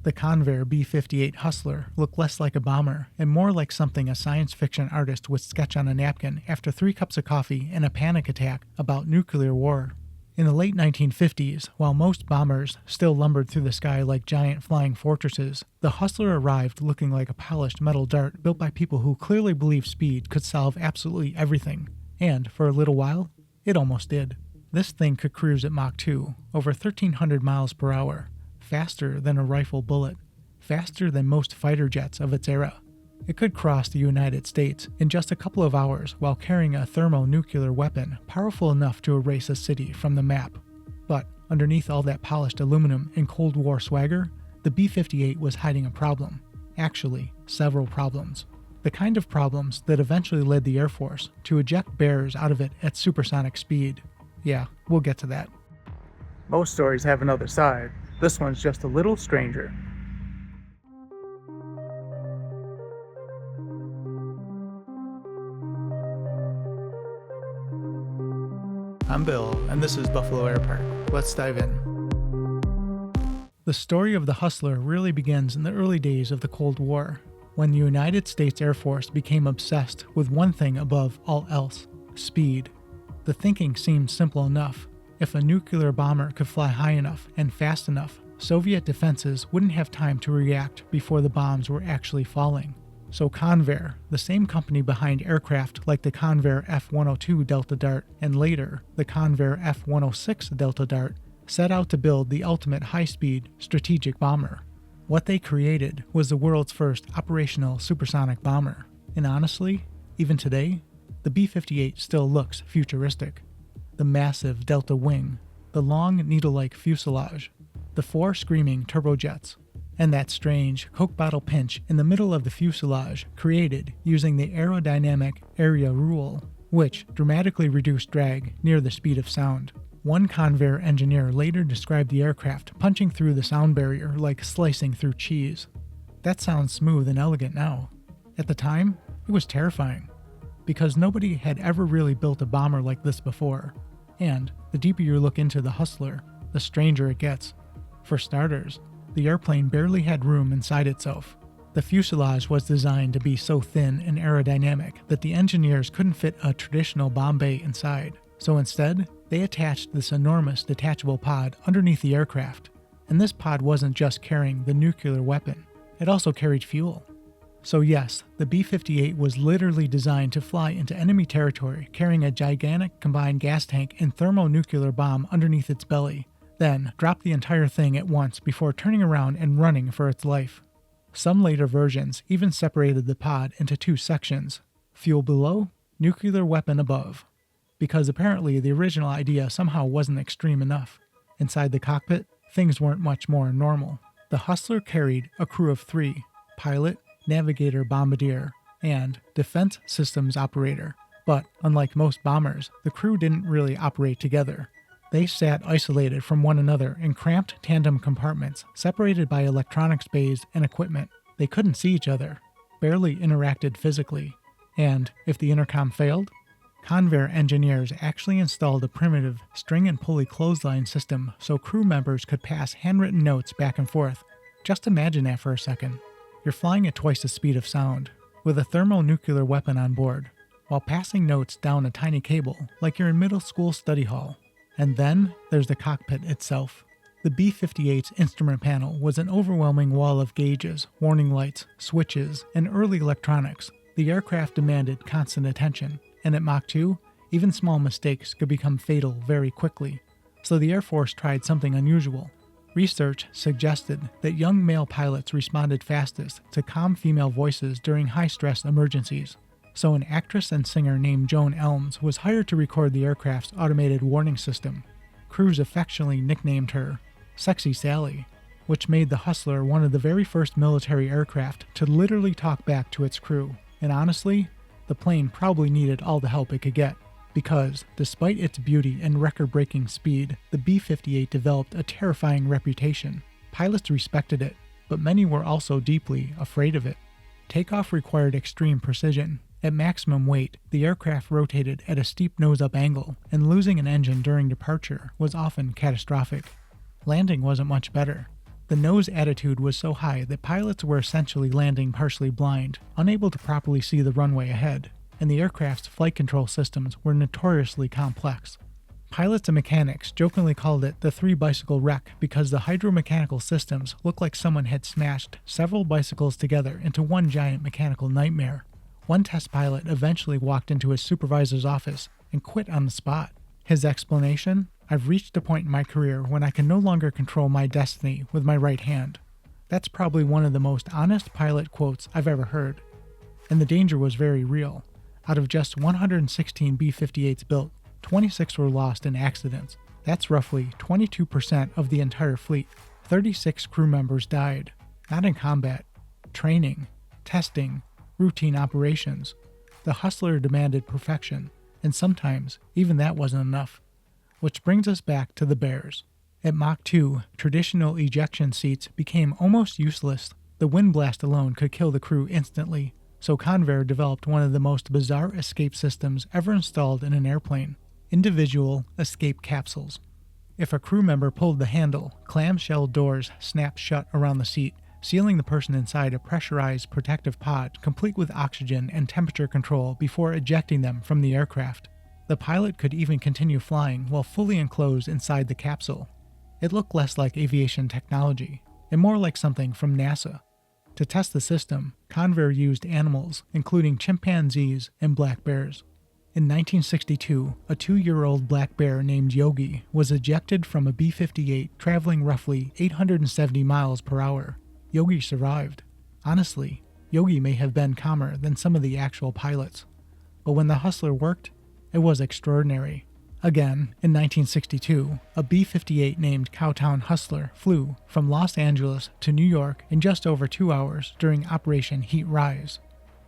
The Convair B-58 Hustler looked less like a bomber and more like something a science fiction artist would sketch on a napkin after 3 cups of coffee and a panic attack about nuclear war. In the late 1950s, while most bombers still lumbered through the sky like giant flying fortresses, the Hustler arrived looking like a polished metal dart built by people who clearly believed speed could solve absolutely everything. And, for a little while, it almost did. This thing could cruise at Mach 2, over 1,300 miles per hour. Faster than a rifle bullet, faster than most fighter jets of its era. It could cross the United States in just a couple of hours while carrying a thermonuclear weapon powerful enough to erase a city from the map. But underneath all that polished aluminum and Cold War swagger, the B-58 was hiding a problem. Actually, several problems. The kind of problems that eventually led the Air Force to eject bears out of it at supersonic speed. Yeah, we'll get to that. Most stories have another side. This one's just a little stranger. I'm Bill, and this is Buffalo Air Park. Let's dive in. The story of the Hustler really begins in the early days of the Cold War, when the United States Air Force became obsessed with one thing above all else: speed. The thinking seemed simple enough. If a nuclear bomber could fly high enough and fast enough, Soviet defenses wouldn't have time to react before the bombs were actually falling. So Convair, the same company behind aircraft like the Convair F-102 Delta Dart and later the Convair F-106 Delta Dart, set out to build the ultimate high-speed strategic bomber. What they created was the world's first operational supersonic bomber. And honestly, even today, the B-58 still looks futuristic. The massive delta wing, the long needle-like fuselage, the 4 screaming turbojets, and that strange Coke bottle pinch in the middle of the fuselage created using the aerodynamic area rule, which dramatically reduced drag near the speed of sound. One Convair engineer later described the aircraft punching through the sound barrier like slicing through cheese. That sounds smooth and elegant now. At the time, it was terrifying, because nobody had ever really built a bomber like this before. And the deeper you look into the Hustler, the stranger it gets. For starters, the airplane barely had room inside itself. The fuselage was designed to be so thin and aerodynamic that the engineers couldn't fit a traditional bomb bay inside. So instead, they attached this enormous detachable pod underneath the aircraft. And this pod wasn't just carrying the nuclear weapon, it also carried fuel. So yes, the B-58 was literally designed to fly into enemy territory carrying a gigantic combined gas tank and thermonuclear bomb underneath its belly, then drop the entire thing at once before turning around and running for its life. Some later versions even separated the pod into 2 sections: fuel below, nuclear weapon above. Because apparently the original idea somehow wasn't extreme enough. Inside the cockpit, things weren't much more normal. The Hustler carried a crew of 3: pilot, navigator bombardier, and defense systems operator. But unlike most bombers, the crew didn't really operate together. They sat isolated from one another in cramped tandem compartments, separated by electronics bays and equipment. They couldn't see each other, barely interacted physically. And if the intercom failed, Convair engineers actually installed a primitive string and pulley clothesline system so crew members could pass handwritten notes back and forth. Just imagine that for a second. You're flying at twice the speed of sound, with a thermonuclear weapon on board, while passing notes down a tiny cable like you're in middle school study hall. And then there's the cockpit itself. The B-58's instrument panel was an overwhelming wall of gauges, warning lights, switches, and early electronics. The aircraft demanded constant attention, and at Mach 2, even small mistakes could become fatal very quickly. So the Air Force tried something unusual. Research suggested that young male pilots responded fastest to calm female voices during high-stress emergencies. So an actress and singer named Joan Elms was hired to record the aircraft's automated warning system. Crews affectionately nicknamed her Sexy Sally, which made the Hustler one of the very first military aircraft to literally talk back to its crew. And honestly, the plane probably needed all the help it could get, because despite its beauty and record-breaking speed, the B-58 developed a terrifying reputation. Pilots respected it, but many were also deeply afraid of it. Takeoff required extreme precision. At maximum weight, the aircraft rotated at a steep nose-up angle, and losing an engine during departure was often catastrophic. Landing wasn't much better. The nose attitude was so high that pilots were essentially landing partially blind, unable to properly see the runway ahead, and the aircraft's flight control systems were notoriously complex. Pilots and mechanics jokingly called it the three-bicycle wreck because the hydromechanical systems looked like someone had smashed several bicycles together into one giant mechanical nightmare. One test pilot eventually walked into his supervisor's office and quit on the spot. His explanation? I've reached a point in my career when I can no longer control my destiny with my right hand. That's probably one of the most honest pilot quotes I've ever heard. And the danger was very real. Out of just 116 B-58s built, 26 were lost in accidents. That's roughly 22% of the entire fleet. 36 crew members died, not in combat, training, testing, routine operations. The Hustler demanded perfection, and sometimes even that wasn't enough. Which brings us back to the Bears. At Mach 2, traditional ejection seats became almost useless. The wind blast alone could kill the crew instantly, so Convair developed one of the most bizarre escape systems ever installed in an airplane: individual escape capsules. If a crew member pulled the handle, clamshell doors snapped shut around the seat, sealing the person inside a pressurized protective pod complete with oxygen and temperature control before ejecting them from the aircraft. The pilot could even continue flying while fully enclosed inside the capsule. It looked less like aviation technology, and more like something from NASA. To test the system, Convair used animals, including chimpanzees and black bears. In 1962, a 2-year-old black bear named Yogi was ejected from a B-58 traveling roughly 870 miles per hour. Yogi survived. Honestly, Yogi may have been calmer than some of the actual pilots. But when the Hustler worked, it was extraordinary. Again, in 1962, a B-58 named Cowtown Hustler flew from Los Angeles to New York in just over 2 hours during Operation Heat Rise.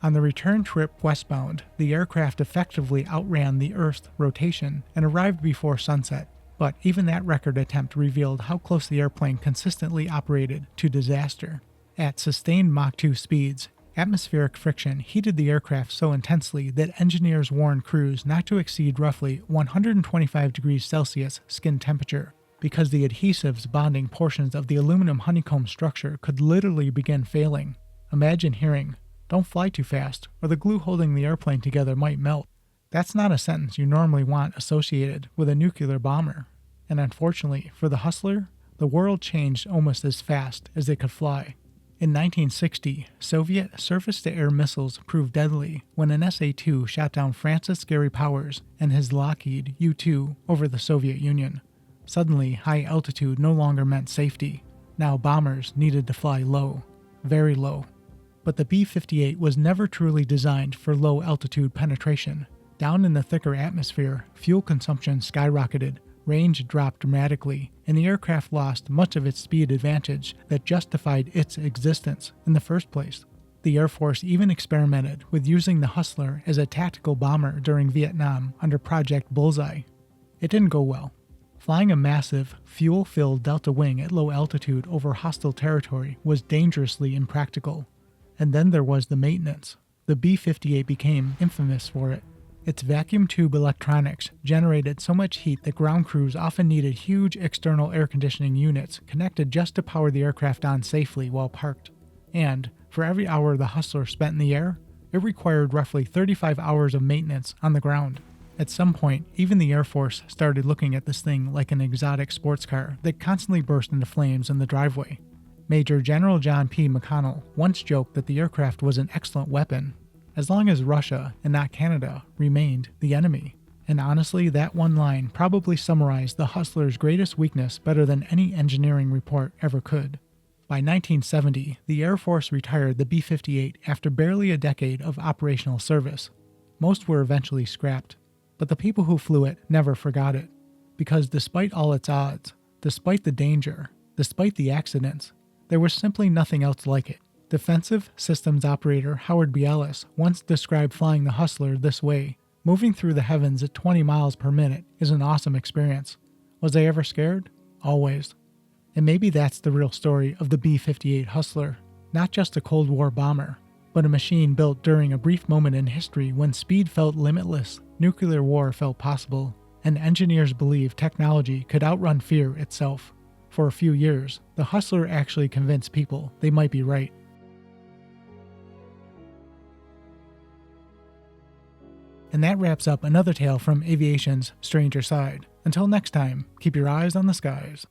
On the return trip westbound, the aircraft effectively outran the Earth's rotation and arrived before sunset, but even that record attempt revealed how close the airplane consistently operated to disaster. At sustained Mach 2 speeds, atmospheric friction heated the aircraft so intensely that engineers warned crews not to exceed roughly 125 degrees Celsius skin temperature, because the adhesives bonding portions of the aluminum honeycomb structure could literally begin failing. Imagine hearing, "Don't fly too fast, or the glue holding the airplane together might melt." That's not a sentence you normally want associated with a nuclear bomber. And unfortunately for the Hustler, the world changed almost as fast as it could fly. In 1960, Soviet surface-to-air missiles proved deadly when an SA-2 shot down Francis Gary Powers and his Lockheed U-2 over the Soviet Union. Suddenly, high altitude no longer meant safety. Now bombers needed to fly low, very low. But the B-58 was never truly designed for low-altitude penetration. Down in the thicker atmosphere, fuel consumption skyrocketed, range dropped dramatically, and the aircraft lost much of its speed advantage that justified its existence in the first place. The Air Force even experimented with using the Hustler as a tactical bomber during Vietnam under Project Bullseye. It didn't go well. Flying a massive, fuel-filled Delta Wing at low altitude over hostile territory was dangerously impractical. And then there was the maintenance. The B-58 became infamous for it. Its vacuum tube electronics generated so much heat that ground crews often needed huge external air conditioning units connected just to power the aircraft on safely while parked. And, for every hour the Hustler spent in the air, it required roughly 35 hours of maintenance on the ground. At some point, even the Air Force started looking at this thing like an exotic sports car that constantly burst into flames in the driveway. Major General John P. McConnell once joked that the aircraft was an excellent weapon, as long as Russia, and not Canada, remained the enemy. And honestly, that one line probably summarized the Hustler's greatest weakness better than any engineering report ever could. By 1970, the Air Force retired the B-58 after barely a decade of operational service. Most were eventually scrapped, but the people who flew it never forgot it. Because despite all its odds, despite the danger, despite the accidents, there was simply nothing else like it. Defensive Systems Operator Howard B. Ellis once described flying the Hustler this way: "Moving through the heavens at 20 miles per minute is an awesome experience. Was I ever scared? Always." And maybe that's the real story of the B-58 Hustler. Not just a Cold War bomber, but a machine built during a brief moment in history when speed felt limitless, nuclear war felt possible, and engineers believed technology could outrun fear itself. For a few years, the Hustler actually convinced people they might be right. And that wraps up another tale from aviation's stranger side. Until next time, keep your eyes on the skies.